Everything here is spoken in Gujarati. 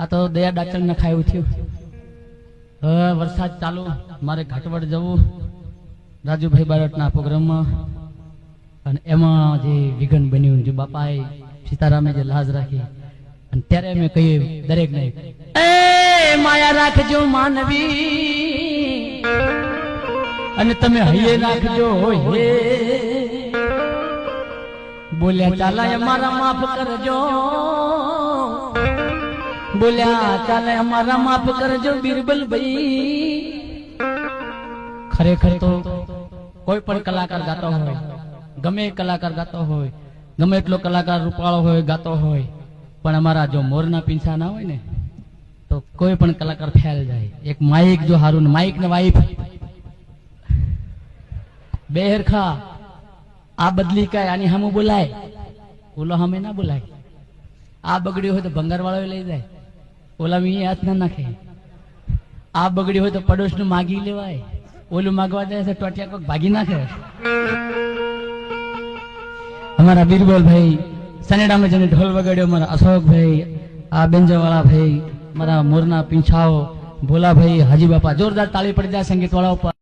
આ તો દયા ડાચણ ને ખાયું થયું. હવે વરસાદ ચાલુ, મારે ઘાટવડ જવું રાજુભાઈ બારટના પ્રોગ્રામમાં, અને એમાં જે વિઘન બન્યું, જે બાપાએ સીતારામે જે લાજ રાખી, અને ત્યારે અમે કહીએ દરેક ને, એ માયા રાખજો માનવી, અને તમે હૈયે રાખજો હે. બોલ્યા ચાલા અમારા માફ કરજો, બોલ્યા ચાલે અમારા માફ કરજો બિરબલ ભાઈ. ખરેખર તો કોઈ પણ કલાકાર ગાતો હોય, ગમે કલાકાર ગાતો હોય, ગમે એટલો કલાકાર રૂપાળો હોય ગાતો હોય, પણ અમારા જો મોરના પીંછા ના હોય ને તો કોઈ પણ કલાકાર ફેલ જાય. એક માઇક જો હારું, માઇક ને વાઈફ બે હરખા, આ બદલી કાય આની સામું બોલાય, ઓલો સામે ના બોલાય. આ બગડ્યું હોય તો ભંગાર વાળો લઈ જાય, ઓલા મી હાથ ના નાખે. આ બગડ્યું હોય તો પડોશ નું માગી લેવાય, ઓલું માગવા જાય છે ટોટિયા કોક ભાગી નાખે. અમારા બીરબલ ભાઈ સનેડામાં જેને ઢોલ વગાડ્યો, મારા અશોકભાઈ, આ બેન્જોવાળા ભાઈ, મારા મોરના પીંછાઓ, ભોલાભાઈ, હાજી બાપા, જોરદાર તાળી પડી જાય સંગીત વાળા ઉપર.